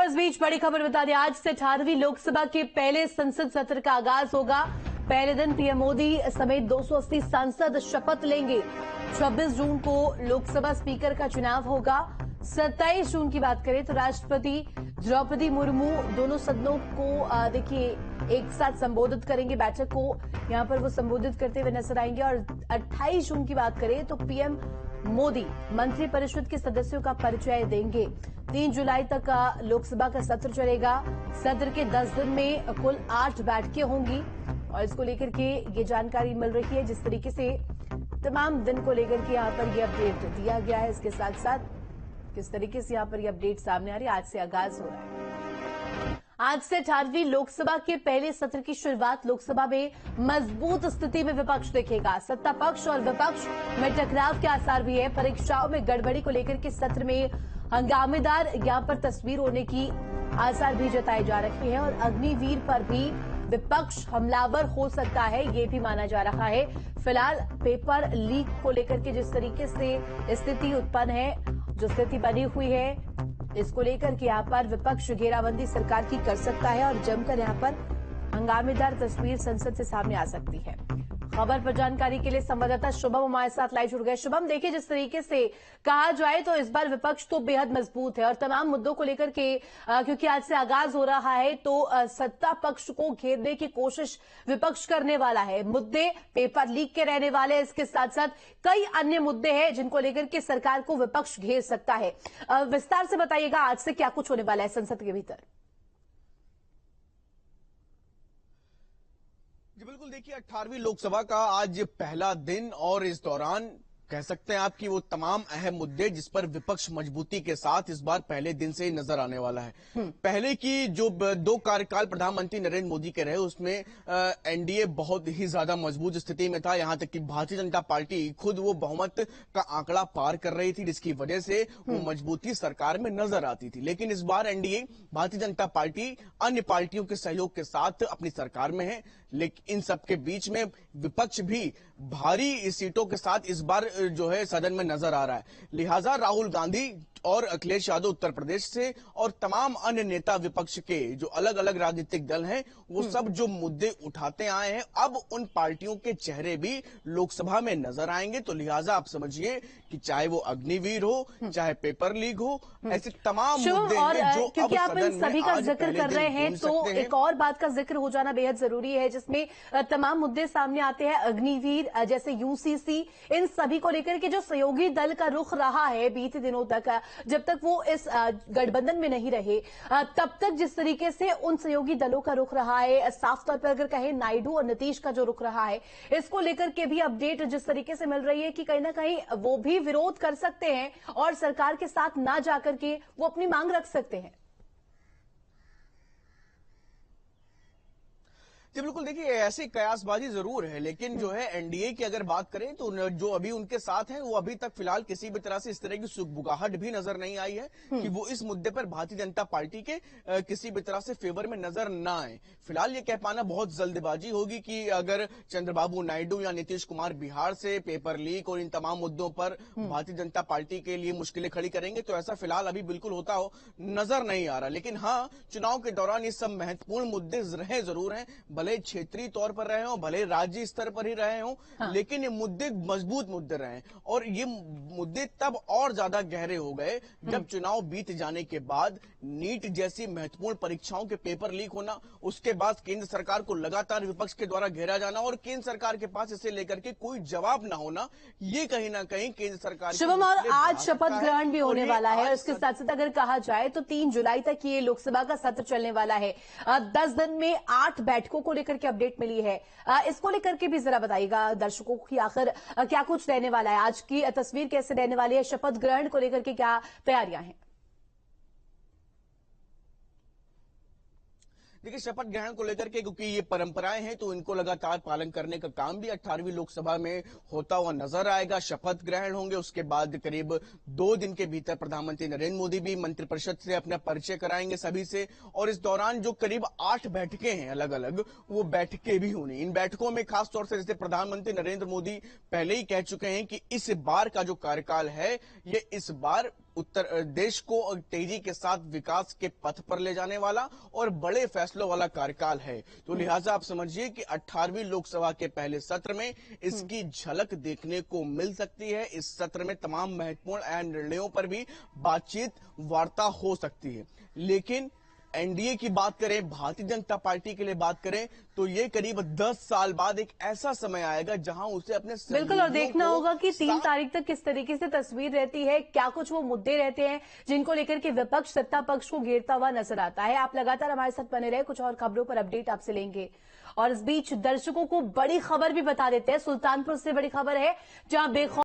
और इस बीच बड़ी खबर बता दें, आज से 18वीं लोकसभा के पहले संसद सत्र का आगाज होगा। पहले दिन पीएम मोदी समेत 280 सांसद शपथ लेंगे। 26 जून को लोकसभा स्पीकर का चुनाव होगा। 27 जून की बात करें तो राष्ट्रपति द्रौपदी मुर्मू दोनों सदनों को देखिए एक साथ संबोधित करेंगे। बैठक को यहां पर वो संबोधित करते हुए नजर आएंगे। और 28 जून की बात करें तो पीएम मोदी मंत्रिपरिषद के सदस्यों का परिचय देंगे। 3 जुलाई तक लोकसभा का सत्र चलेगा। सत्र के 10 दिन में कुल 8 बैठकें होंगी और इसको लेकर के ये जानकारी मिल रही है। जिस तरीके से तमाम दिन को लेकर के यहाँ पर ये अपडेट दिया गया है, इसके साथ साथ किस तरीके से यहाँ पर ये अपडेट सामने आ रही है। आज से आगाज हो रहा है। आज से 18वीं लोकसभा के पहले सत्र की शुरुआत। लोकसभा में मजबूत स्थिति में विपक्ष दिखेगा। सत्ता पक्ष और विपक्ष में टकराव के आसार भी है। परीक्षाओं में गड़बड़ी को लेकर के सत्र में हंगामेदार यहां पर तस्वीर होने की आसार भी जताए जा रहे हैं और अग्निवीर पर भी विपक्ष हमलावर हो सकता है, ये भी माना जा रहा है। फिलहाल पेपर लीक को लेकर के जिस तरीके से स्थिति उत्पन्न है, जो स्थिति बनी हुई है, इसको लेकर के यहाँ पर विपक्ष घेराबंदी सरकार की कर सकता है और जमकर यहाँ पर हंगामेदार तस्वीर संसद से सामने आ सकती है। खबर पर जानकारी के लिए संवाददाता शुभम हमारे साथ लाइव जुड़ गए। शुभम, देखिए जिस तरीके से कहा जाए तो इस बार विपक्ष तो बेहद मजबूत है और तमाम मुद्दों को लेकर के क्योंकि आज से आगाज हो रहा है तो सत्ता पक्ष को घेरने की कोशिश विपक्ष करने वाला है। मुद्दे पेपर लीक के रहने वाले, इसके साथ साथ कई अन्य मुद्दे हैं जिनको लेकर के सरकार को विपक्ष घेर सकता है। विस्तार से बताइएगा आज से क्या कुछ होने वाला है संसद के भीतर। जी बिल्कुल, देखिए 18वीं लोकसभा का आज पहला दिन और इस दौरान कह सकते हैं आप कि वो तमाम अहम मुद्दे जिस पर विपक्ष मजबूती के साथ इस बार पहले दिन से ही नजर आने वाला है। पहले की जो 2 कार्यकाल प्रधानमंत्री नरेंद्र मोदी के रहे उसमें एनडीए बहुत ही ज्यादा मजबूत स्थिति में था। यहां तक कि भारतीय जनता पार्टी खुद वो बहुमत का आंकड़ा पार कर रही थी, जिसकी वजह से वो मजबूती सरकार में नजर आती थी। लेकिन इस बार एनडीए भारतीय जनता पार्टी अन्य पार्टियों के सहयोग के साथ अपनी सरकार में है, लेकिन इन सबके बीच में विपक्ष भी भारी सीटों के साथ इस बार जो है सदन में नजर आ रहा है। लिहाजा राहुल गांधी और अखिलेश यादव उत्तर प्रदेश से और तमाम अन्य नेता विपक्ष के जो अलग अलग राजनीतिक दल हैं वो सब जो मुद्दे उठाते आए हैं, अब उन पार्टियों के चेहरे भी लोकसभा में नजर आएंगे। तो लिहाजा आप समझिए कि चाहे वो अग्निवीर हो, चाहे पेपर लीक हो, ऐसे तमाम मुद्दे हैं जो क्योंकि आप इन सभी का जिक्र कर रहे हैं तो एक और बात का जिक्र हो जाना बेहद जरूरी है जिसमें तमाम मुद्दे सामने आते हैं। अग्निवीर जैसे यूसीसी, इन सभी को लेकर के जो सहयोगी दल का रुख रहा है बीते दिनों तक, जब तक वो इस गठबंधन में नहीं रहे तब तक जिस तरीके से उन सहयोगी दलों का रुख रहा है, साफ तौर पर अगर कहें नायडू और नीतीश का जो रुख रहा है, इसको लेकर के भी अपडेट जिस तरीके से मिल रही है कि कहीं ना कहीं वो भी विरोध कर सकते हैं और सरकार के साथ ना जाकर के वो अपनी मांग रख सकते हैं। जी बिल्कुल, देखिए ऐसी कयासबाजी जरूर है, लेकिन जो है एनडीए की अगर बात करें तो जो अभी उनके साथ हैं वो अभी तक फिलहाल किसी भी तरह से इस तरह की सुगबुगाहट भी नजर नहीं आई है कि वो इस मुद्दे पर भारतीय जनता पार्टी के किसी भी तरह से फेवर में नजर ना आए। फिलहाल ये कह पाना बहुत जल्दबाजी होगी कि अगर चंद्रबाबू नायडू या नीतीश कुमार बिहार से पेपर लीक और इन तमाम मुद्दों पर भारतीय जनता पार्टी के लिए मुश्किलें खड़ी करेंगे, तो ऐसा फिलहाल अभी बिल्कुल होता हो नजर नहीं आ रहा। लेकिन हाँ, चुनाव के दौरान ये सब महत्वपूर्ण मुद्दे रहे जरूर हैं, भले क्षेत्रीय तौर पर रहे हो, भले राज्य स्तर पर ही रहे हो, लेकिन ये मुद्दे मजबूत मुद्दे रहे और ये मुद्दे तब और ज्यादा गहरे हो गए जब चुनाव बीत जाने के बाद नीट जैसी महत्वपूर्ण परीक्षाओं के पेपर लीक होना, उसके बाद केंद्र सरकार को लगातार विपक्ष के द्वारा घेरा जाना और केंद्र सरकार के पास इसे लेकर के कोई जवाब न होना, ये कहीं ना कहीं केंद्र सरकार शुभम, और आज शपथ ग्रहण भी होने वाला है। इसके साथ साथ अगर कहा जाए तो 3 जुलाई तक ये लोकसभा का सत्र चलने वाला है। 10 दिन में 8 बैठकों को लेकर के अपडेट मिली है। इसको लेकर के भी जरा बताइएगा दर्शकों की आखिर क्या कुछ रहने वाला है, आज की तस्वीर कैसे रहने वाली है, शपथ ग्रहण को लेकर के क्या तैयारियां हैं। देखिए शपथ ग्रहण को लेकर के क्योंकि ये परंपराएं हैं तो इनको लगातार पालन करने का काम भी 18वीं लोकसभा में होता हुआ नजर आएगा। शपथ ग्रहण होंगे, उसके बाद करीब 2 दिन के भीतर प्रधानमंत्री नरेंद्र मोदी भी मंत्रिपरिषद से अपना परिचय कराएंगे सभी से, और इस दौरान जो करीब 8 बैठकें हैं अलग अलग, वो बैठकें भी होनी। इन बैठकों में खासतौर से जैसे प्रधानमंत्री नरेंद्र मोदी पहले ही कह चुके हैं कि इस बार का जो कार्यकाल है ये इस बार देश को तेजी के साथ विकास के पथ पर ले जाने वाला और बड़े फैसलों वाला कार्यकाल है। तो लिहाजा आप समझिए कि 18वीं लोकसभा के पहले सत्र में इसकी झलक देखने को मिल सकती है। इस सत्र में तमाम महत्वपूर्ण अहम निर्णयों पर भी बातचीत वार्ता हो सकती है। लेकिन एनडीए की बात करें, भारतीय जनता पार्टी के लिए बात करें, तो ये करीब 10 साल बाद एक ऐसा समय आएगा जहां उसे अपने बिल्कुल, और देखना होगा कि 3 तारीख तक किस तरीके से तस्वीर रहती है, क्या कुछ वो मुद्दे रहते हैं जिनको लेकर के विपक्ष सत्ता पक्ष को घेरता हुआ नजर आता है। आप लगातार हमारे साथ बने रहे, कुछ और खबरों पर अपडेट आपसे लेंगे। और इस बीच दर्शकों को बड़ी खबर भी बता देते हैं। सुल्तानपुर से बड़ी खबर है, जहां बेखौफ